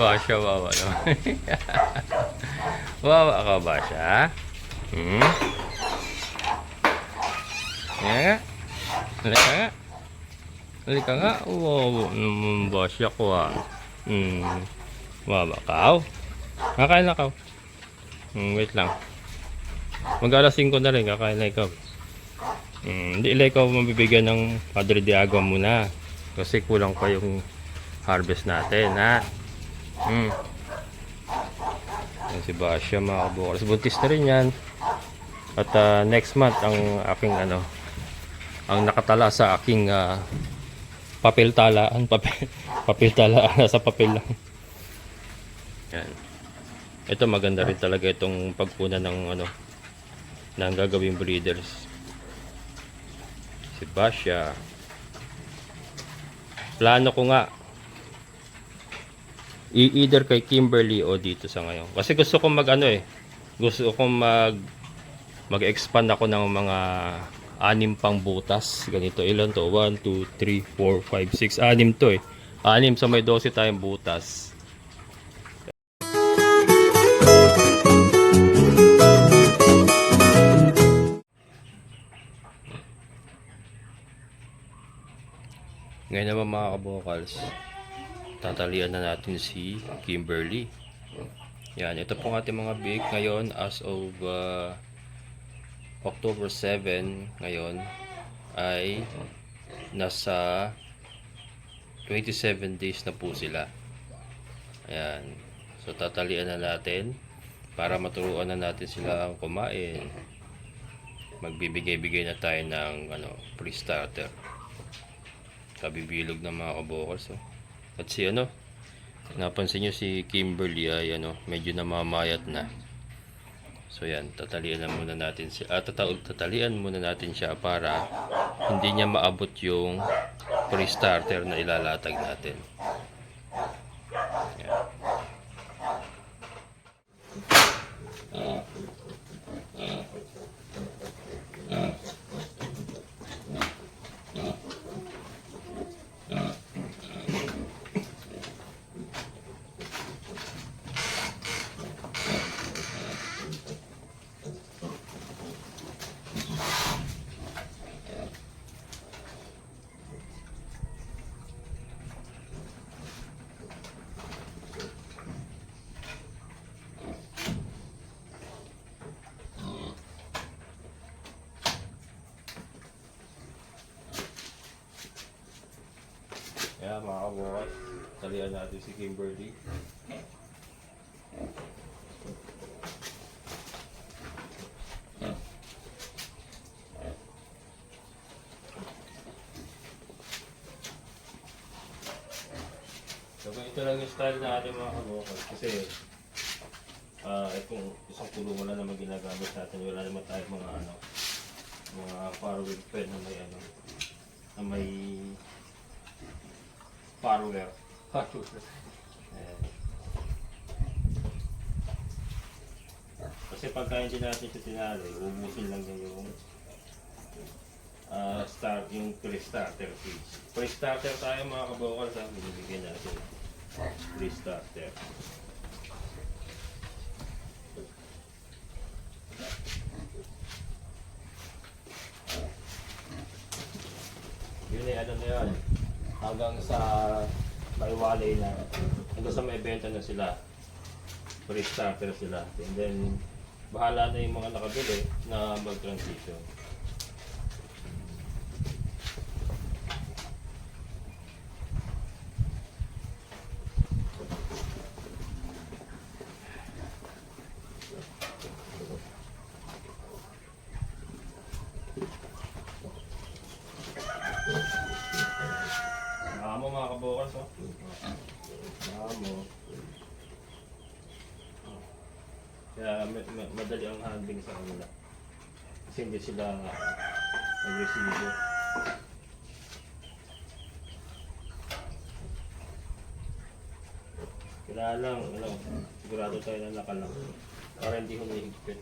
Basya, wawa naman. Wawa ka, Basya. Hmm? Nga? Halika nga. Halika nga. Wow, Basya ko ah. Wawa ka. Kakain na ka. Wait lang. Mag-alas 5 na rin, kakain na ikaw. Hindi ila ikaw mabibigyan ng Padre de Agua muna. Kasi kulang pa yung harvest natin, ha? Yan si Basya, mga kabukas. Buntis na rin yan. At next month, ang aking ang nakatala sa aking papel talaan. Papel talaan, nasa papel lang. Yan. Ito maganda rin talaga itong pagpuna ng ng gagawing breeders. Si Basya. Plano ko nga either kay Kimberly o dito sa ngayon. Kasi gusto kong gusto kong mag-expand ako ng mga 6 pang butas. Ganito, ilan to? 1, 2, 3, 4, 5, 6. 6 to eh. 6 sa may 12 tayong butas. Ngayon naman mga kabokals, tatalian na natin si Kimberly. Yan, ito pong ating mga big ngayon as of October 7 ngayon ay nasa 27 days na po sila. Ayan, so tatalian na natin para maturuan na natin sila ang kumain. Magbibigay-bigay na tayo ng pre-starter. Kabibilog ng mga kabokals. At si napansin nyo si Kimberly ay medyo namamayat na. So yan, tatalian muna natin siya para hindi niya maabot yung pre-starter na ilalatag natin. Yan. Kaya mga kabukas, talian natin si Kimberly. So ito lang yung style natin mga kabukas. Kasi itong isang kulong wala naman ginagamit natin. Wala naman tayo mga farrowing pen na may farrower. Kasi pagka hindi natin siya tinali, ubusin lang niya yung yung pre-starter feeds. Pre-starter tayo mga kabokal sa binibigyan natin. Pre-starter. Yun ay na yan. Hanggang sa may walay na, hanggang sa may benta na sila, pre-starter sila, and then bahala na yung mga nakabili na mag-transition. Amo mga kabokals, amo. Kaya madali ang handling sa kanila. Kasi hindi sila agresibo. Kailangan lang, sigurado tayo na nakalang para hindi humihigpit.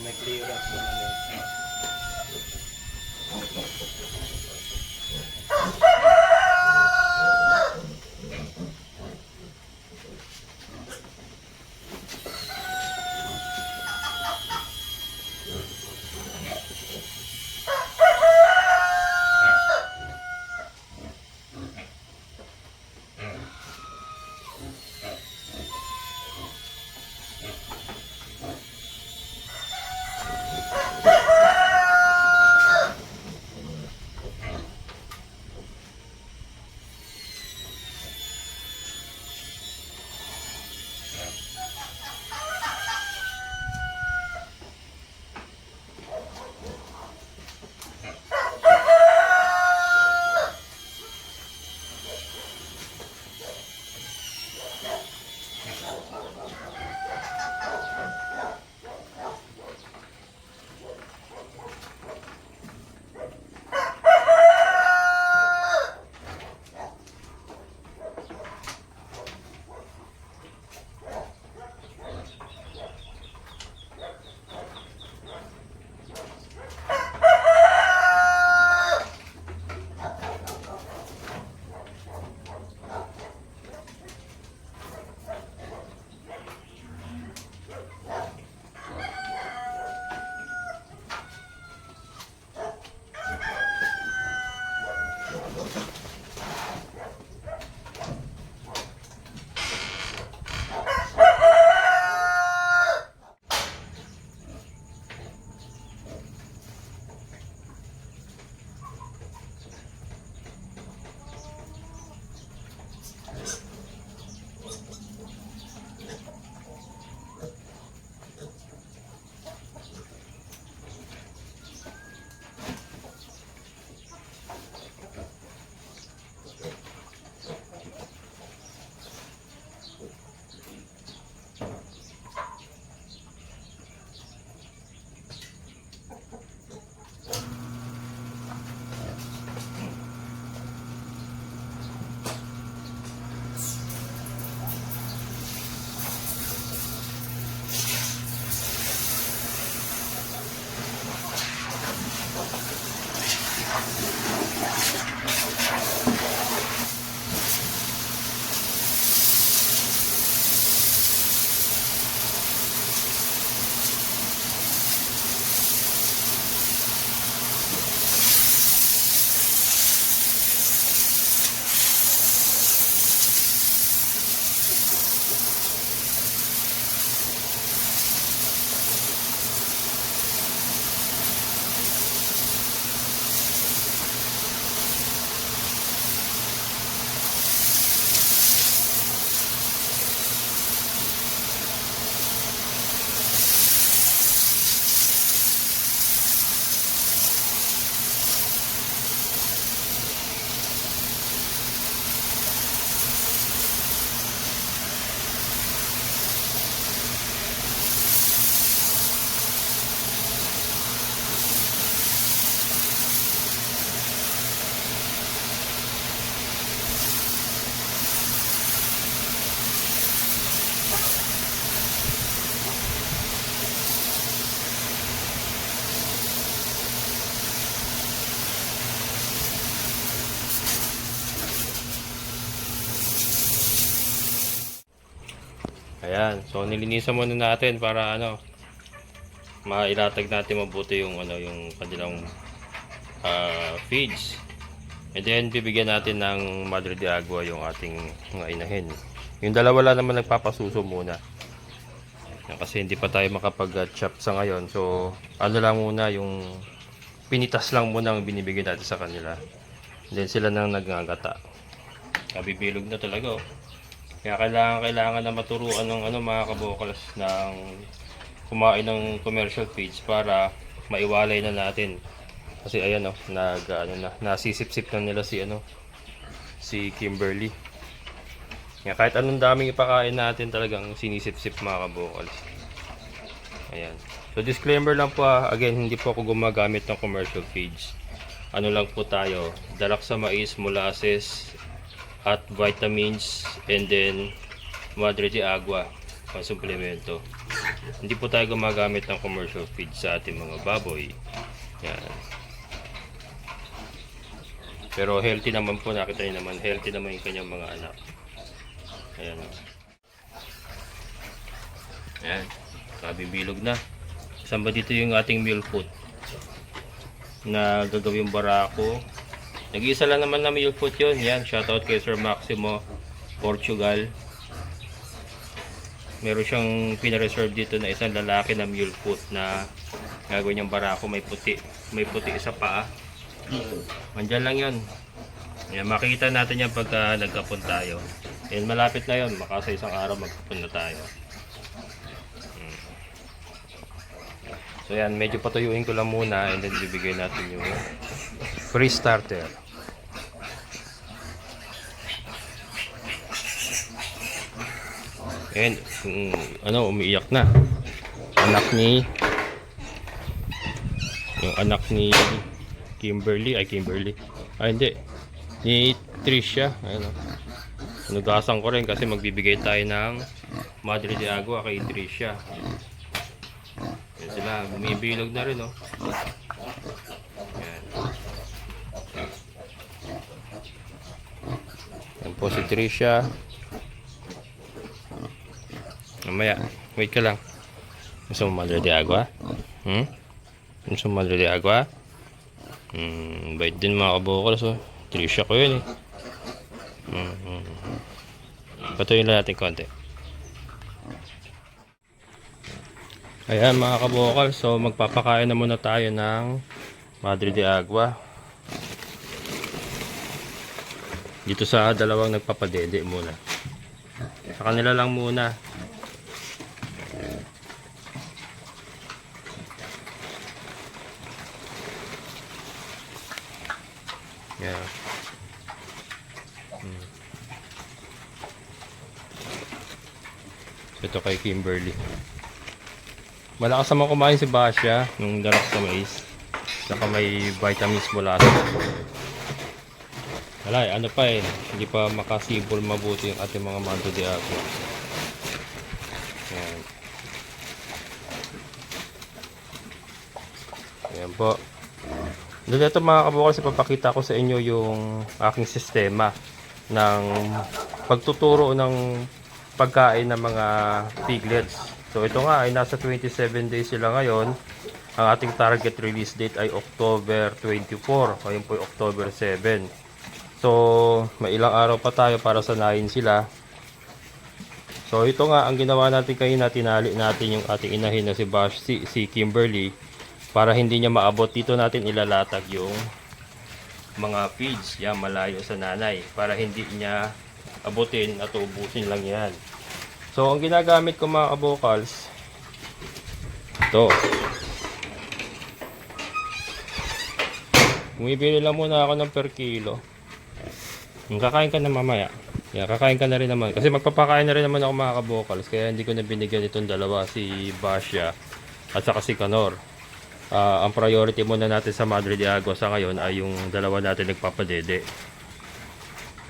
Kung may clearance naman yun. Ayan, so nilinisan muna natin para mailatag natin mabuti yung yung kanilang feeds. And then bibigyan natin ng Madre de Agua yung ating mga inahin. Yung dalawa lang naman nagpapasuso muna. Kasi hindi pa tayo makapag-chop sa ngayon. So lang muna yung pinitas lang muna ang binibigyan natin sa kanila. And then sila nang nagngagata. Nabibilog na talaga oh. Kaya kailangan na maturuan ng mga kabokals ng kumain ng commercial feeds para maiwalay na natin. Kasi ayan oh, nasisip-sip na nila si Kimberly. Kaya kahit anong daming ipakain natin talagang sinisip-sip mga kabokals. Ayan. So disclaimer lang po again, hindi po ako gumagamit ng commercial feeds. Ano lang po tayo, darak sa mais, molasses, at vitamins, and then madre de agua, pang suplemento. Hindi po tayo gumagamit ng commercial feeds sa ating mga baboy. Yan. Pero healthy naman po, nakita niyo naman, healthy naman yung kanyang mga anak. Ayan. Ayan. Kabibilog na. Saan ba dito yung ating meal food na gagawing barako? Nag-iisa lang naman na meal food yun. Yan, shoutout kay Sir Maximo, Portugal. Meron siyang pinareserve dito na isang lalaki na mule foot na gagawin niyang barako. May puti sa paa. Andyan lang yun. Yan, makikita natin yan pagka nagkapon tayo. Yan, malapit na yun. Baka sa isang araw magkapon na tayo. So yan, medyo patuyuin ko lang muna and then bibigay natin yung free starter. And umiiyak na. Yung anak ni Kimberly, hindi. Ni Tricia, ayun oh. Nugasan ko rin kasi magbibigay tayo ng Madre de Agua kay Tricia. Yan sila, bumibilog na rin oh. Yan. Yan po si Tricia. Mamaya, wait ka lang. Gusto mo Madre de Agua? Gusto mo Madre de Agua? Bait din mga kabokals oh. Tricia ko yun eh. Patuloy lang natin konti. Ayan mga kabokals, so magpapakain na muna tayo ng Madre de Agua. Dito sa dalawang nagpapadede muna. Sa kanila lang muna. Yeah. Ito kay Kimberly. Malakas naman kumain si Basya nung darak sa mais. Saka may vitamins mula sa. Wala ano pa eh. Hindi pa makasibol mabuti yung ating mga Madre de Agua. Ayan. Ayan po. Doon ito mga kabukals, ipapakita ko sa inyo yung aking sistema ng pagtuturo ng pagkain ng mga piglets. So ito nga ay nasa 27 days sila ngayon. Ang ating target release date ay October 24. Ngayon po ay October 7. So may ilang araw pa tayo para sanayin sila. So ito nga ang ginawa natin kanina, tinali natin yung ating inahin na si Kimberly. Para hindi niya maabot, dito natin ilalatag yung mga feeds yan malayo sa nanay. Para hindi niya abutin at ubusin lang yan. So ang ginagamit ko mga kabokals, ito. Bumibili lang muna ako ng per kilo. Kakain ka na mamaya. Yeah, kakain ka na rin naman. Kasi magpapakain na rin naman ako mga kabokals. Kaya hindi ko na binigyan itong dalawa, si Basya at saka si Canor. Ang priority muna natin sa Madre de Agua sa ngayon ay yung dalawa natin nagpapadede.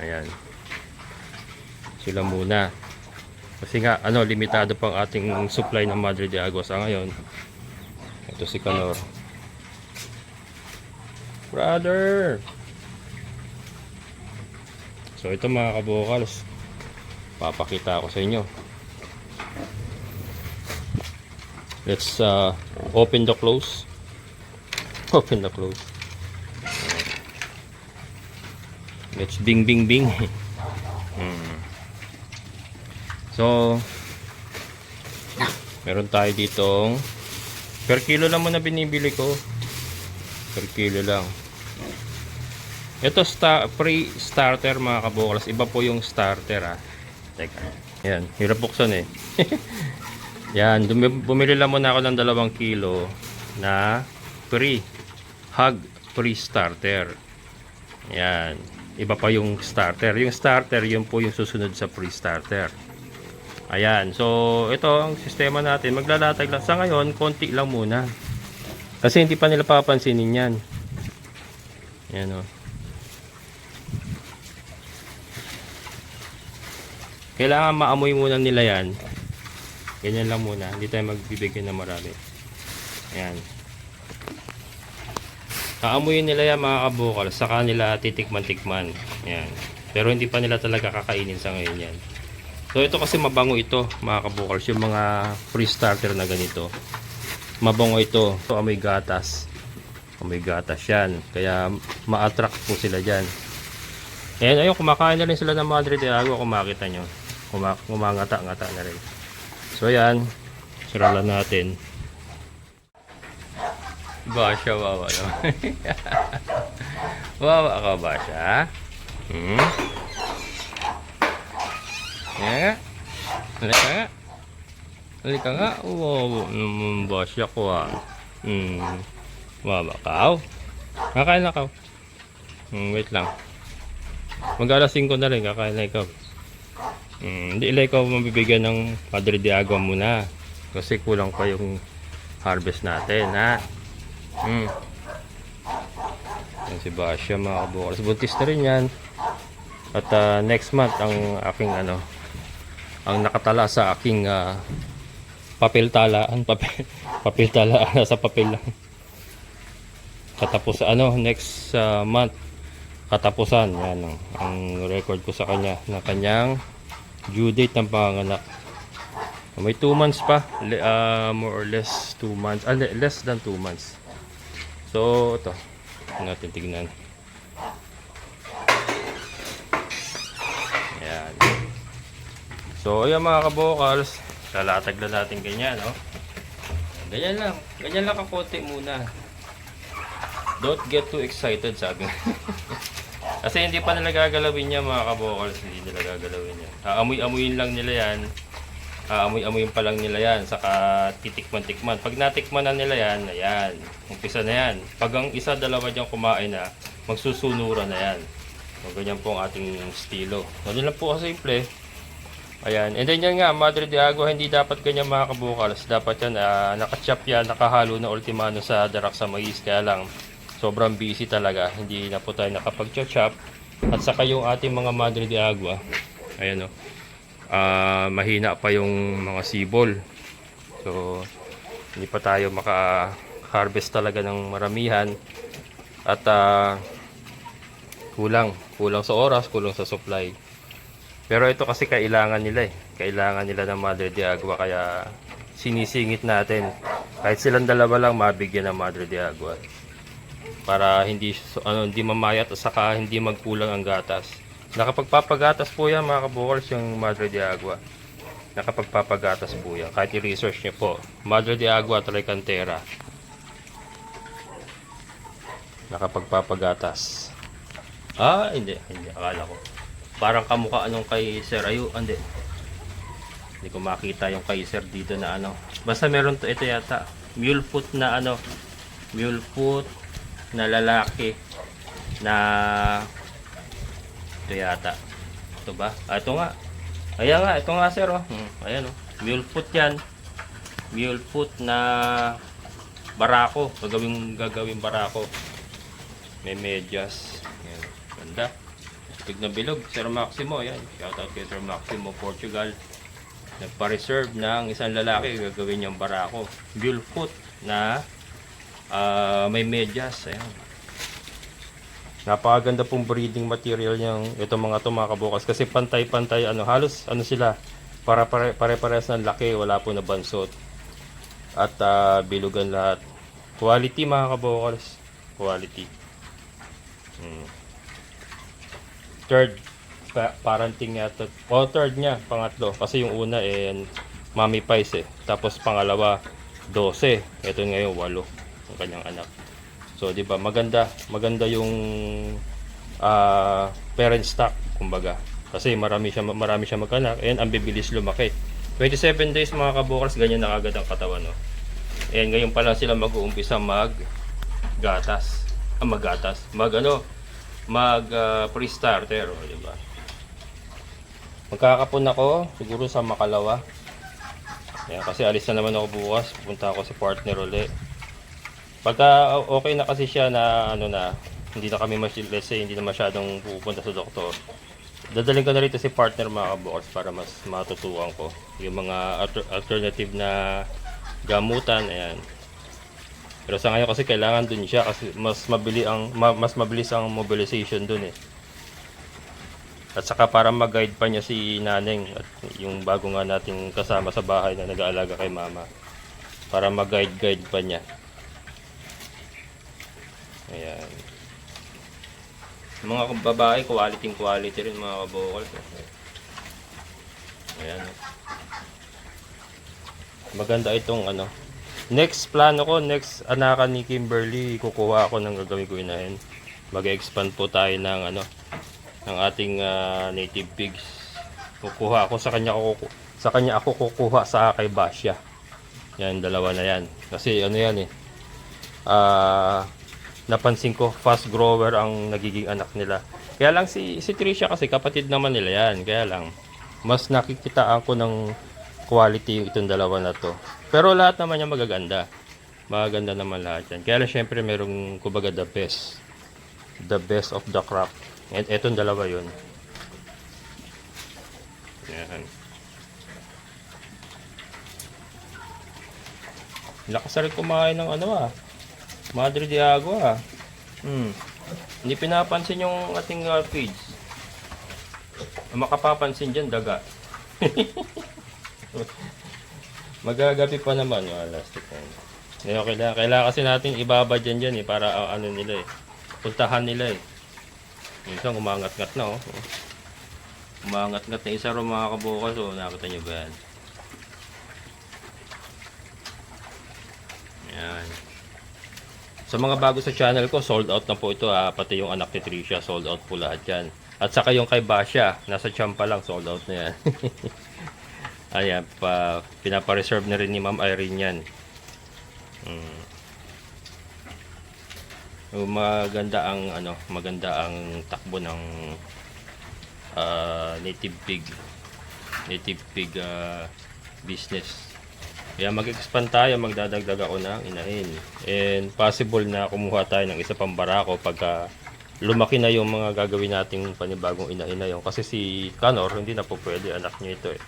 Ayan. Sila muna. Kasi nga, limitado pang ating supply ng Madre de Agua sa ngayon. Ito si Canor. Brother! So ito mga kabokals, papakita ko sa inyo. Let's open the close. Open the close. Let's bing bing bing. So meron tayo ditong per kilo lang muna binibili ko. Per kilo lang. Ito pre-starter mga kabukals. Iba po yung starter Teka. Yan, hirap buksan eh. Yan, bumili lang muna ako ng 2 kilo na hog pre-starter. Yan. Iba pa yung starter. Yung starter, yun po yung susunod sa pre-starter. Ayan. So, ito ang sistema natin. Maglalatag lang. Sa ngayon, konti lang muna. Kasi hindi pa nila papansinin yan. Ayan o. Kailangan maamoy muna nila yan. Ganyan lang muna. Hindi tayo magbibigay na marami. Ayan. Aamuyin nila yan mga kabukal. Saka nila titikman-tikman. Ayan. Pero hindi pa nila talaga kakainin sa ngayon yan. So ito kasi mabango ito mga kabukal. Yung mga pre-starter na ganito. Mabango ito. So amoy gatas. Amoy gatas yan. Kaya ma-attract po sila dyan. Ayan, ayun, kumakain na rin sila ng Madre de Agua. Kung makita nyo. Kumangata-ngata na rin. So ayan. Siralan natin. Basya, wawa naman. Wawa ka, Basya? Halika nga. Halika nga. Wow, Basya ko Wawa ka. Kakain na ka. Wait lang. Mag-alas 5 na rin. Kakain na ikaw. Hindi ikaw mabibigyan ng Madre de Agua muna. Kasi kulang pa yung harvest natin, Yan si Basya mga kabukals. Buntis na rin yan. At next month ang aking ang nakatala sa aking papel talaan. Papel talaan. Nasa papel lang. Katapos next month katapusan. Yan ang record ko sa kanya na kanyang due date ng panganak. May 2 months pa. More or less 2 months. Less than 2 months. So, ito. Natin tignan. Ayan. So, ayan mga kabukals. Lalatag lang natin ganyan, Ganyan lang. Ganyan lang kakonti muna. Don't get too excited, sabi. Kasi hindi pa nila gagalawin yan mga kabukals. Hindi nila gagalawin yan. Amoy-amoyin lang nila yan. Amoy-amoyin pa lang nila yan. Saka titikman-tikman. Pag natikman na nila yan, ayan. Umpisa na yan. Pag ang isa, dalawa dyan kumain na, magsusunuran na yan. So, ganyan po ang ating estilo. Ganyan lang po kasimple. Ayan. And then yan nga, Madre de Agua, hindi dapat ganyan mga kabukals. Dapat yan, nakachop yan, nakahalo na ultimano sa darak sa mais. Kaya lang, sobrang busy talaga. Hindi na po tayo nakapag-chop. At saka yung ating mga Madre de Agua. Ayan mahina pa yung mga sibol. So, hindi pa tayo maka-harvest talaga ng maramihan. At kulang sa oras, kulang sa supply. Pero ito kasi kailangan nila Kailangan nila ng Madre de Agua. Kaya sinisingit natin. Kahit silang dalawa lang, mabigyan ng Madre de Agua. Para hindi mamayat at saka hindi magkulang ang gatas. Nakapagpapagatas po yan mga kabukals yung Madre de Agua. Nakapagpapagatas po yan. Kahit i-research nyo po. Madre de Agua Tricantera. Nakapagpapagatas. Hindi. Akala ko. Parang kamukha nung kay Sir Ayu. Hindi ko makita yung kay Sir dito na Basta meron ito yata. Mule foot na Mule foot na lalaki na ito yata. Ito ba? Ito nga. Ayan nga. Ito nga sir. Ayan Mule foot yan. Mule foot na barako. Gagawing barako. May medyas. Ayan. Ganda. Tignan bilog. Sir Maximo. Ayan. Shoutout kay Sir Maximo Portugal. Nagpa-reserve ng isang lalaki. Gagawin niyang barako. Mule foot na may medyas. Ayan. Napakaganda pong breeding material niyang itong mga kabukals. Kasi pantay-pantay. Halos sila. Pare-pares ng laki. Wala po na bansot. At bilugan lahat. Quality mga kabukals. Quality. Third parenting yata. Third niya. Pangatlo. Kasi yung una Mami Pies Tapos pangalawa 12. Ito ngayon 8. Ang kanyang anak. So, 'di ba? Maganda yung parent stock, kumbaga. Kasi marami siya magkanak, and ang bibilis lumaki. 27 days mga kabukals, ganyan na agad ang katawan, no. And ngayon pa lang sila mag-uumpisa maggatas. Pre-starter, di ba? Magkakapon ako siguro sa Makalawa. Ayan, kasi alis na naman ako bukas, pupunta ako sa partner uli. Pagka okay na kasi siya na hindi na kami let's say hindi na masyadong pupunta sa doktor, dadalhin ko na rito si partner mga kabukals para mas matutukan ko yung mga alternative na gamutan. Ayan. Pero sa ngayon kasi kailangan dun siya kasi mas mabilis ang mobilization dun eh. At saka para mag-guide pa niya si Naneng at yung bago nga nating kasama sa bahay na nag-aalaga kay mama. Para mag-guide pa niya. Ayan. Mga babae, quality rin mga kabukal. Ayan. Maganda itong Next plano ko, next anakan ni Kimberly, kukuha ako ng gagawin ko inahin. Mag-expand po tayo ng ng ating native pigs. Kukuha ako sa kanya ako kukuha sa kay Basya. Yan, dalawa na yan. Kasi yan eh. Napansin ko fast grower ang nagiging anak nila. Kaya lang si Tricia kasi kapatid naman nila yan. Kaya lang mas nakikitaan ko ng quality itong dalawa na to. Pero lahat naman yan magaganda. Magaganda naman lahat yan. Kaya lang syempre merong kumbaga the best. The best of the crop. And etong dalawa yun. Yan. Lakas na rin kumain ng Madre de Agua. Hindi pinapansin yung ating feeds. Makapapansin dyan, daga. Magagabi pa naman yung elastic. Kailangan kasi natin ibaba dyan eh, para nila eh. Puntahan nila eh. Minsan umangat-ngat na Umangat-ngat na isa rin mga kabukas. Nakita nyo ba yan? Yan. Sa mga bago sa channel ko, sold out na po ito pati yung anak ni Tricia, sold out po lahat yan. At saka yung kay Basya, nasa champa lang, sold out na yan. Ayan, pinapa-reserve na rin ni Ma'am Irene yan. Maganda ang takbo ng native pig business. Kaya mag-expand tayo, magdadagdag ako ng inahin. And possible na kumuha tayo ng isa pang barako pagka lumaki na yung mga gagawin nating panibagong inahin na yun. Kasi si Canor, hindi na po pwede, anak niya ito eh.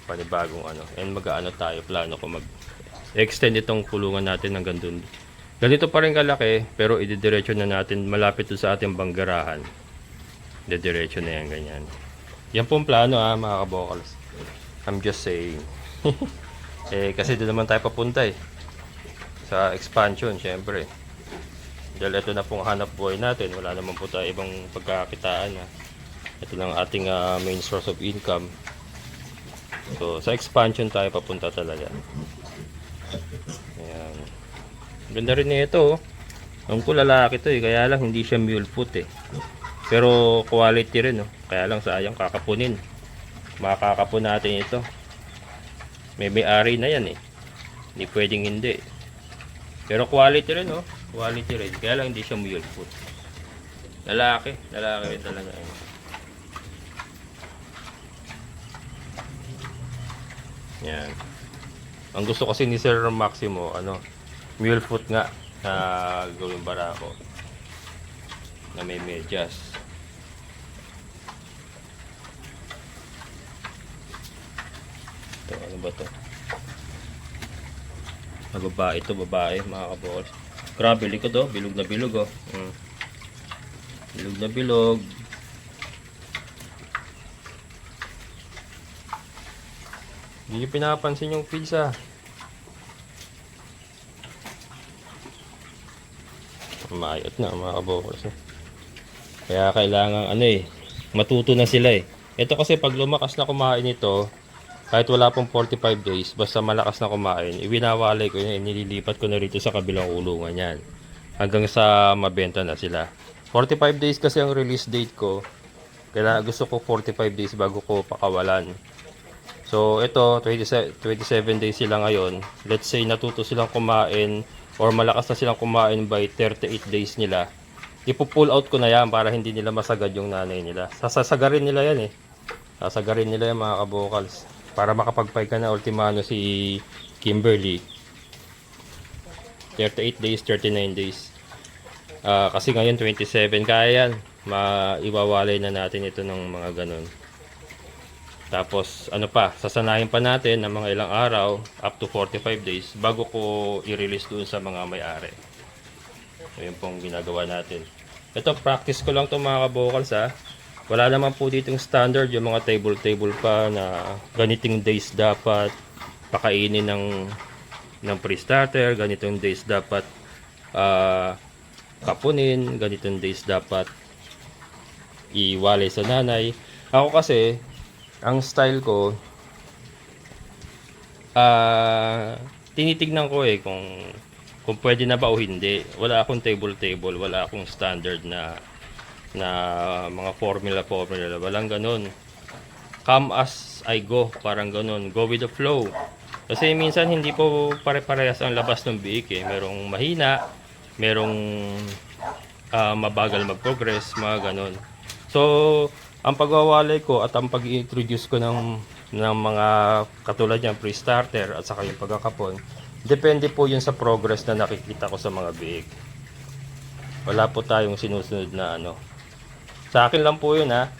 Panibagong And tayo, plano ko mag-extend itong kulungan natin hanggang dun. Ganito pa rin kalaki, pero ididiretso na natin malapit sa ating banggarahan. Ididiretso na yan, ganyan. Yan pong plano mga kabokals. I'm just saying. Kasi doon naman tayo papunta sa expansion, syempre. Dahil ito na pong hanap buhay natin, wala naman po tayo ibang pagkakitaan. Ito lang ating main source of income. So, sa expansion tayo papunta talaga. Ayan. Ganda rin ito. Ang lalaki to kaya lang hindi siya mule foot Pero quality rin Kaya lang sayang kakapunin. Makakapon natin ito. May-ari na yan Hindi pwedeng hindi. Pero quality rin Quality rin. Kaya lang hindi siya mule foot. Lalaki rin talaga Yan. Ang gusto kasi ni Sir Maximo mule foot nga na gawing barako na may medyas. Ito, ano ba to? Babae ito, babae mga kabokals. Grabe likod bilog na bilog Bilog na bilog. Hindi nyo pinapansin yung pizza. Maayot na mga kabokals Kaya kailangan matuto na sila Ito kasi pag lumakas na kumain ito, kahit wala pong 45 days, basta malakas na kumain, nililipat ko na rito sa kabilang ulungan yan. Hanggang sa mabenta na sila. 45 days kasi ang release date ko. Kaya gusto ko 45 days bago ko pakawalan. So ito 27 days sila ngayon. Let's say natuto silang kumain or malakas na silang kumain by 38 days nila. Ipo-pull out ko na yan para hindi nila masagad yung nanay nila. Sasagarin nila yan eh. Sasagarin nila yan mga kabokals. Para makapagpay ka na ultimano si Kimberly. 38 days, 39 days. Kasi ngayon 27, kaya yan. Maiwawalay na natin ito ng mga ganun. Tapos ano pa, sasanayin pa natin ng mga ilang araw up to 45 days bago ko i-release doon sa mga may-ari. So yun pong ginagawa natin. Ito practice ko lang to mga kabokals ha. Wala naman po ditong standard yung mga table pa na ganiting days dapat pakainin ng pre-starter, ganitong days dapat kapunin, ganitong days dapat iwalay sa nanay. Ako kasi ang style ko, tinitignan ko kung pwede na ba o hindi. Wala akong table, wala akong standard na mga formula. Walang ganun. Come as I go, parang ganun. Go with the flow. Kasi minsan hindi po pare-parehas ang labas ng biik eh. Merong mahina, merong mabagal mag-progress, mga ganun. So, ang pagwawalay ko at ang pag-introduce ko ng mga katulad yan, pre-starter at saka yung pagkakapon, depende po yun sa progress na nakikita ko sa mga biik. Wala po tayong sinusunod na ano. Sa akin lang po yun ha.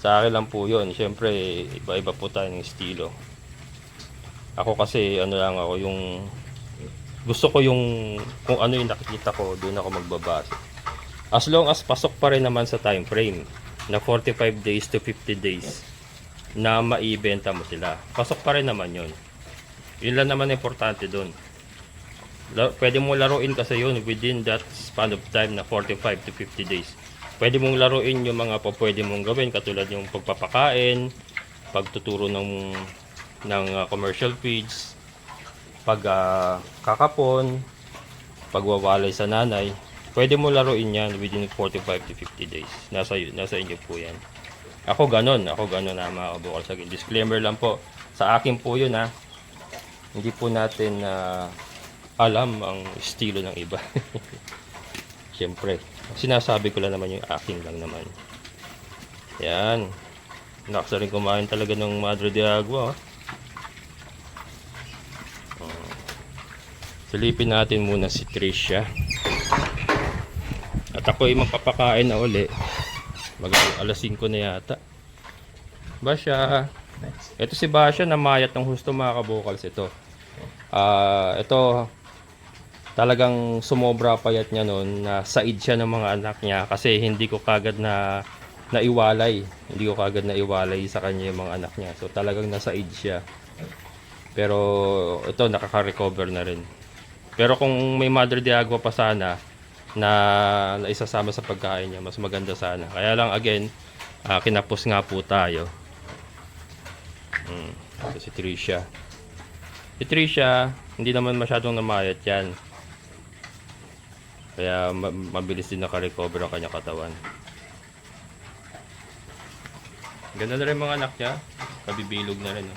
Sa akin lang po yun. Siyempre, iba-iba po tayo ng estilo. Ako kasi, ano lang ako, yung gusto ko yung kung ano yung nakikita ko, doon ako magbabase. As long as pasok pa rin naman sa time frame na 45 days to 50 days na maibenta mo sila. Pasok pa rin naman yun. Yun lang naman importante doon. Pwede mo laruin kasi yun within that span of time na 45 to 50 days. Pwede mong laruin yung mga pwede mong gawin katulad yung pagpapakain, pagtuturo ng commercial feeds, kakapon, pagwawalay sa nanay. Pwede mo laruin yan within 45 to 50 days. Nasa inyo po yan. Ako ganon na mga kabokals. Disclaimer lang po. Sa akin po yun ha. Hindi po natin alam ang estilo ng iba. Siyempre. Sinasabi ko lang naman yung akin lang naman. Yan. Nakasa rin kumain talaga ng Madre de Agua. Silipin natin muna si Tricia. At ako ay magpapakain na uli. Alas 5 na yata. Basya. Ito si Basya na mayat ng husto mga kabokals ito. Ito talagang sumobra payat niya noon na said siya ng mga anak niya kasi hindi ko kagad na naiwalay. Hindi ko kagad naiwalay sa kanya yung mga anak niya. So talagang nasaid siya. Pero ito nakaka-recover na rin. Pero kung may Madre de Agua pa sana na isasama sa pagkain niya, mas maganda sana. Kaya lang again, kinapos nga po tayo. So, si Tricia. Si Tricia, hindi naman masyadong namayat yan. Kaya mabilis din naka-recover ang kanyang katawan. Ganda na rin mga anak niya. Kabibilog na rin.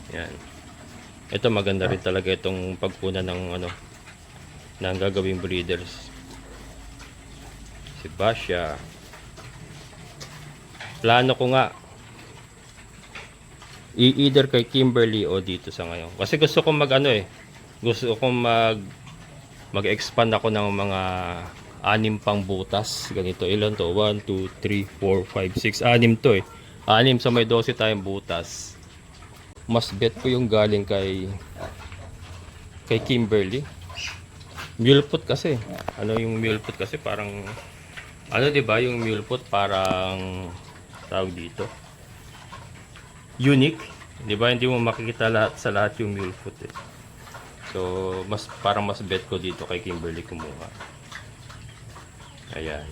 Yan. Ito maganda rin talaga itong pagpuna ng ng gagawing breeders. Si Basya. Plano ko nga either kay Kimberly o dito sa ngayon. Kasi gusto ko gusto ko mag-expand ako ng mga 6 pang butas. Ganito, ilan to? 1, 2, 3, 4, 5, 6. 6 to eh. 6 sa may 12 tayong butas. Mas bet ko yung galing kay Kimberly. Mulefooted kasi. Ano yung mulefooted kasi? Parang, diba yung mulefooted parang, tawag dito, unique. Diba? Hindi mo makikita sa lahat yung mulefooted eh. So, parang mas bet ko dito kay Kimberly kumuha. Ayan.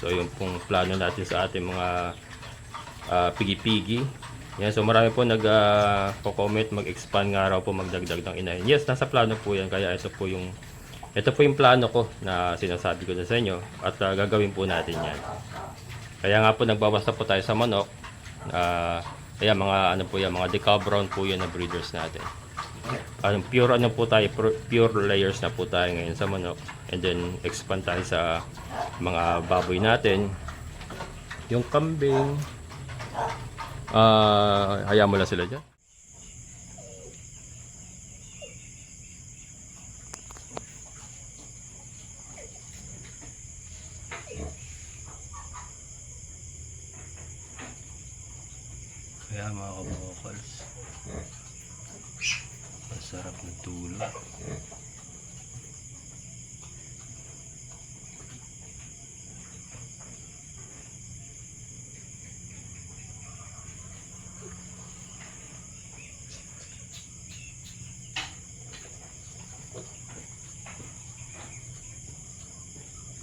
So, yung pong plano natin sa ating mga pigi-pigi. Yan, so marami po nag-comment, mag-expand nga raw po, magdagdag ng inahin. Yes, nasa plano po yan. Kaya ito po yung plano ko na sinasabi ko na sa inyo. At gagawin po natin yan. Kaya nga po nagbawas na po tayo sa manok. Kaya mga ano po yan, mga decal brown po yan na breeders natin. Pure ano po tayo, pure layers na po tayo ngayon sa manok. And then expand tayo sa mga baboy natin. Yung kambing, hayaan mo lang sila dyan. Kaya mga kabokals, masarap na tulog.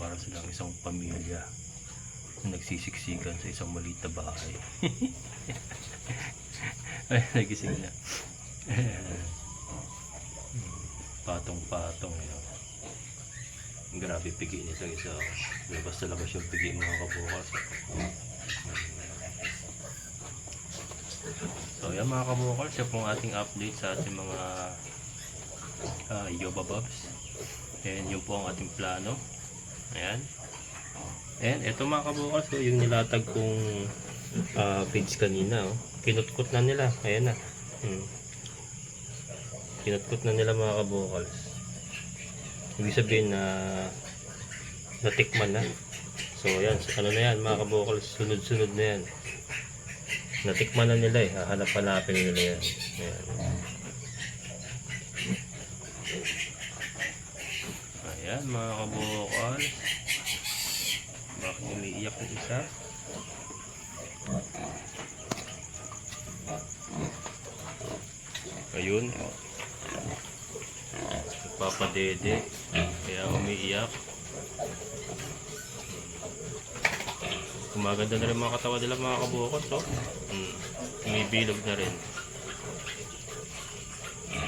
Para silang isang pamilya na nagsisiksikan sa isang maliit na bahay. Ay, nagising na. Patong-patong yun. Grabe pigi nito isa. Labas na labas yung pigi mga kabukas. So yan mga kabukals, yan pong ating update sa ating mga Yoba Bobs. And yun po ang ating plano. Ayan. And ito mga kabukals, so, yung nilatag kong pigs kanina. Oh. Kinutkot na nila. Ayan na. Kinutkot na nila mga kabukals. Ibig sabihin na natikman na. So ayan, ano na yan mga kabukals, sunod-sunod na yan. Natikman na nila eh, hahanap-hanapin nila yan. Ayan. Ayan mga kabukals. Bakit umiiyak yung isa? Ayun. Nagpapadede. Kaya umiiyak. Gumaganda na rin mga katawa nila mga kabukals. So. Umibilog na rin.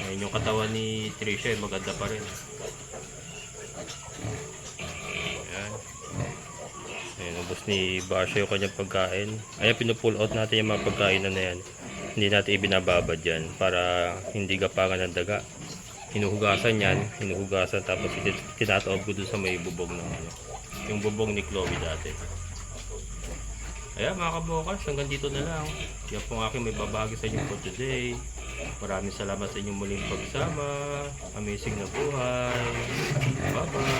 Ayun yung katawan ni Trisha, maganda pa rin. Ayan. Ayan, ubos ni Basha yung kanyang pagkain. Ayan, pinupull out natin yung mga pagkain na yan. Hindi natin ibinababad yan para hindi gapangan ng daga. Hinuhugasan yan, tapos tinataob ko dun sa may bubog ng ano. Yung bubog ni Chloe dati. Ayan mga kabukals, hanggang dito na lang. Yan po ang aking may babagi sa inyo for today. Maraming salamat sa inyong muling pagsama. Amazing na buhay. Bye bye.